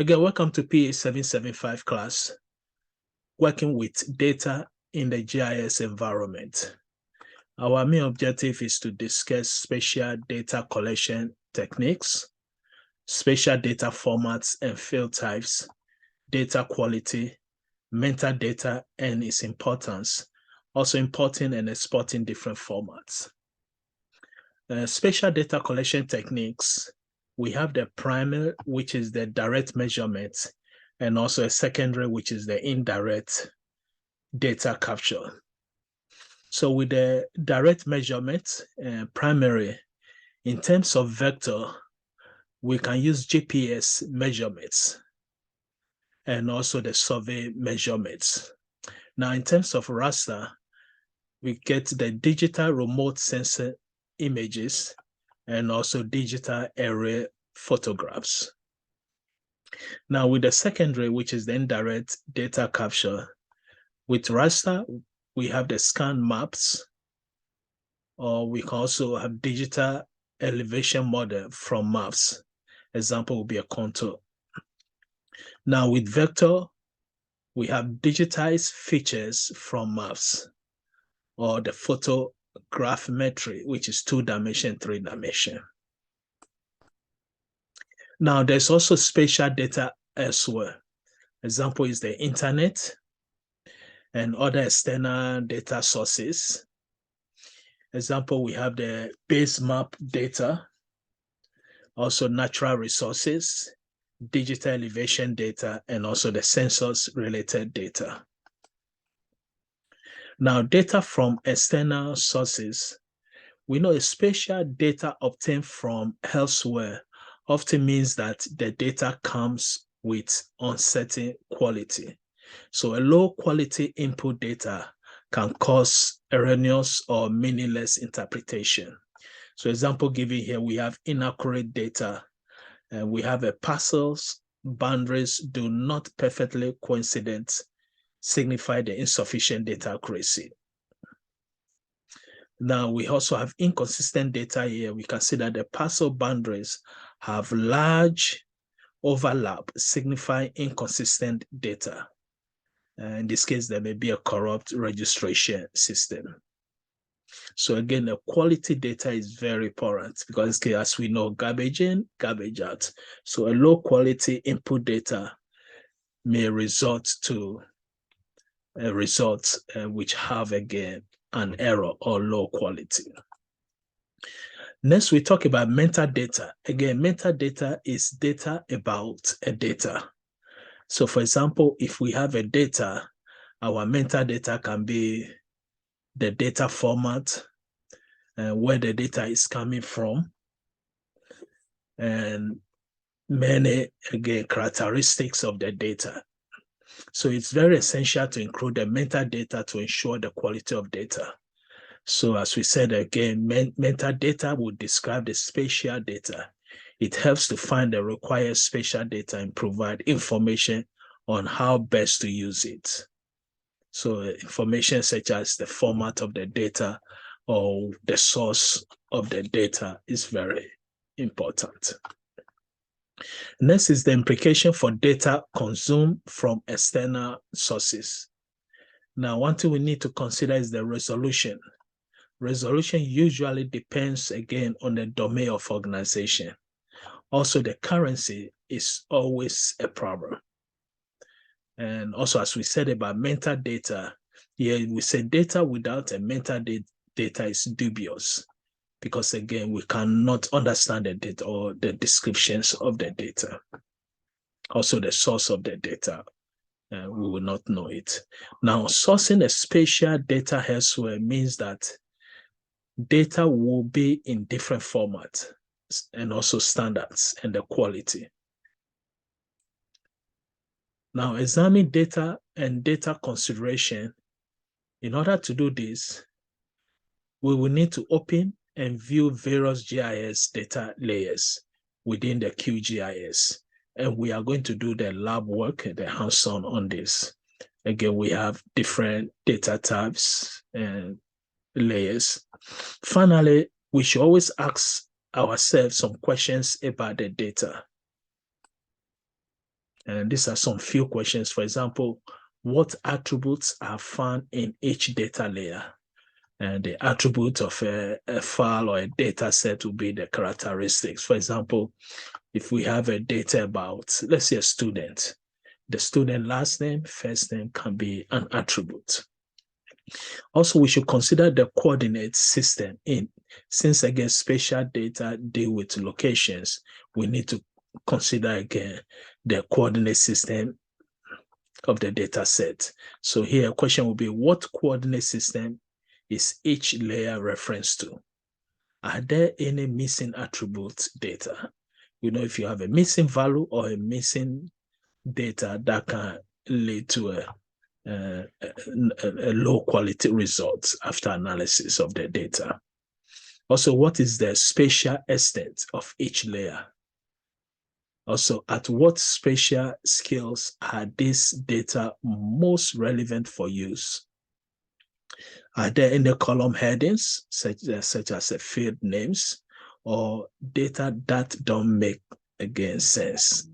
Again, welcome to PA 775 class, working with data in the GIS environment. Our main objective is to discuss spatial data collection techniques, spatial data formats and field types, data quality, metadata and its importance, also importing and exporting different formats. Spatial data collection techniques, we have the primary, which is the direct measurement, and also a secondary, which is the indirect data capture. So with the direct measurement, primary, in terms of vector, we can use GPS measurements and also the survey measurements. Now, in terms of raster, we get the digital remote sensor images and also digital array photographs. Now, with the secondary, which is the indirect data capture, with raster, we have the scan maps, or we can also have digital elevation model from maps. Example would be a contour. Now, with vector, we have digitized features from maps, or the photogrammetry, which is 2-dimension, 3-dimension. Now, there's also spatial data elsewhere. Example is the internet and other external data sources. Example, we have the base map data, also natural resources, digital elevation data, and also the census-related data. Now, data from external sources. We know spatial data obtained from elsewhere often means that the data comes with uncertain quality. So a low quality input data can cause erroneous or meaningless interpretation. So example given here, we have inaccurate data. We have a parcel's boundaries do not perfectly coincident, signify the insufficient data accuracy. Now, we also have inconsistent data here. We can see that the parcel boundaries have large overlap, signifying inconsistent data. In this case, there may be a corrupt registration system. So again, the quality data is very important because, as we know, garbage in, garbage out. So a low quality input data may result to a result which have, again, an error or low quality. Next, we talk about metadata. Again, metadata is data about a data. So for example, if we have a data, our metadata can be the data format, where the data is coming from, and many, again, characteristics of the data. So it's very essential to include the metadata to ensure the quality of data. So as we said again, metadata would describe the spatial data. It helps to find the required spatial data and provide information on how best to use it. So information such as the format of the data or the source of the data is very important. Next is the implication for data consumed from external sources. Now, one thing we need to consider is the resolution. Resolution usually depends, again, on the domain of organization. Also, the currency is always a problem. And also, as we said about metadata, here we say data without a metadata is dubious because, again, we cannot understand the data or the descriptions of the data. Also, the source of the data, we will not know it. Now, sourcing a spatial data elsewhere means that data will be in different formats and also standards and the quality. Now, examine data and data consideration. In order to do this, we will need to open and view various GIS data layers within the QGIS. And we are going to do the lab work, the hands-on on this. Again, we have different data types and layers. Finally, we should always ask ourselves some questions about the data. And these are some few questions. For example, what attributes are found in each data layer? And the attribute of a file or a data set will be the characteristics. For example, if we have a data about, let's say, a student, the student last name, first name can be an attribute. Also, we should consider the coordinate system since again, spatial data deal with locations, we need to consider again the coordinate system of the data set. So here a question will be, what coordinate system is each layer referenced to? Are there any missing attribute data? You know, if you have a missing value or a missing data, that can lead to a low quality results after analysis of the data. Also, what is the spatial extent of each layer? Also, at what spatial scales are these data most relevant for use? Are there any column headings, such as field names, or data that don't make, again, sense?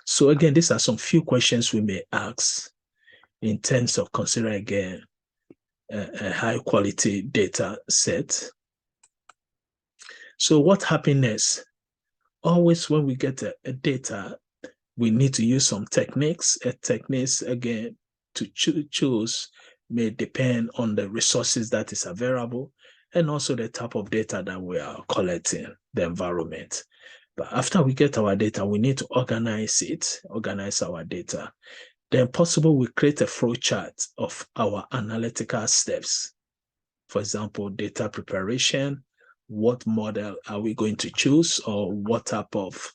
So again, these are some few questions we may ask in terms of considering, again, a high quality data set. So what happens next? Always when we get a data, we need to use some techniques. Techniques, again, to choose may depend on the resources that is available and also the type of data that we are collecting, the environment. But after we get our data, we need to organize our data. Then possible, we create a flow chart of our analytical steps. For example, data preparation, what model are we going to choose, or what type of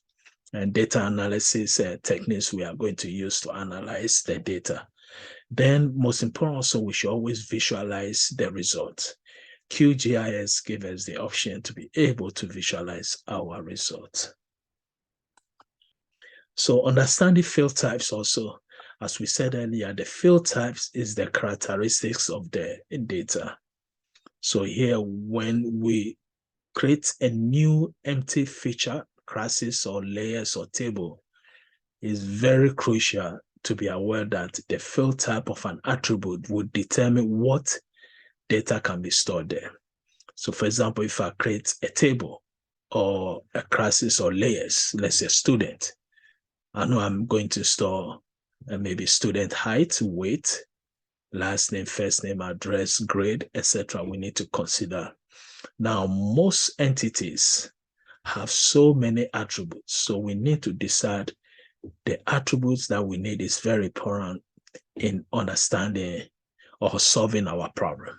data analysis techniques we are going to use to analyze the data. Then most important also, we should always visualize the results. QGIS gives us the option to be able to visualize our results. So understanding field types also, as we said earlier, the field types is the characteristics of the data. So here, when we create a new empty feature, classes or layers or table, is very crucial to be aware that the field type of an attribute would determine what data can be stored there. So for example, if I create a table or a classes or layers, let's say student, I know I'm going to store maybe student height, weight, last name, first name, address, grade, etc. We need to consider. Now, most entities have so many attributes, so we need to decide the attributes that we need is very important in understanding or solving our problem.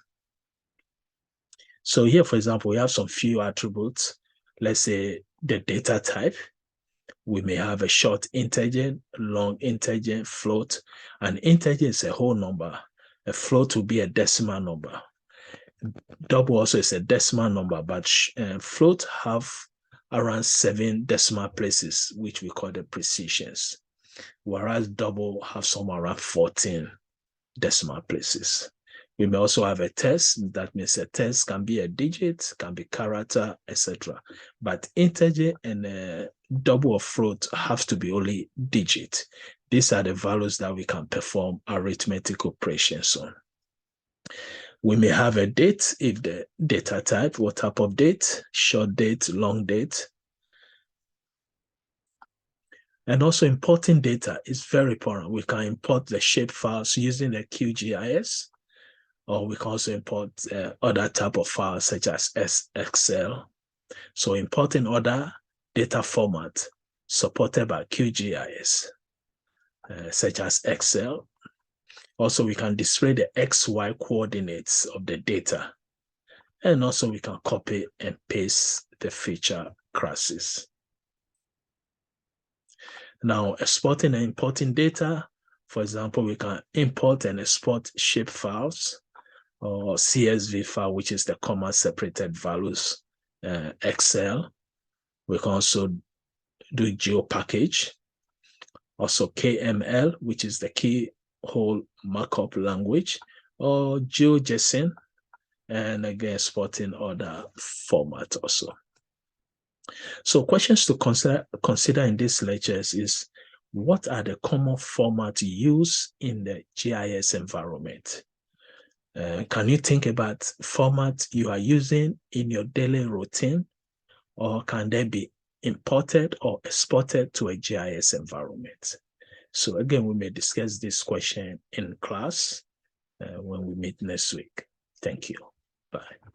So here, for example, we have some few attributes. Let's say the data type. We may have a short integer, long integer, float. An integer is a whole number. A float will be a decimal number. Double also is a decimal number, but float have around 7 decimal places, which we call the precisions, whereas double have somewhere around 14 decimal places. We may also have a text. That means a text can be a digit, can be character, etc. But integer and double or float have to be only digit. These are the values that we can perform arithmetic operations on. We may have a date if the data type, what type of date, short date, long date. And also importing data is very important. We can import the shape files using the QGIS, or we can also import other type of files such as Excel. So importing other data format supported by QGIS, such as Excel. Also, we can display the XY coordinates of the data. And also we can copy and paste the feature classes. Now, exporting and importing data, for example, we can import and export shape files or CSV file, which is the comma separated values, Excel. We can also do GeoPackage, also KML, which is the keyhole markup language, or GeoJSON, and again, exporting other format also. So questions to consider in these lectures is, What are the common formats used in the GIS environment? Can you think about formats you are using in your daily routine, or can they be imported or exported to a GIS environment? So again, we may discuss this question in class when we meet next week. Thank you. Bye.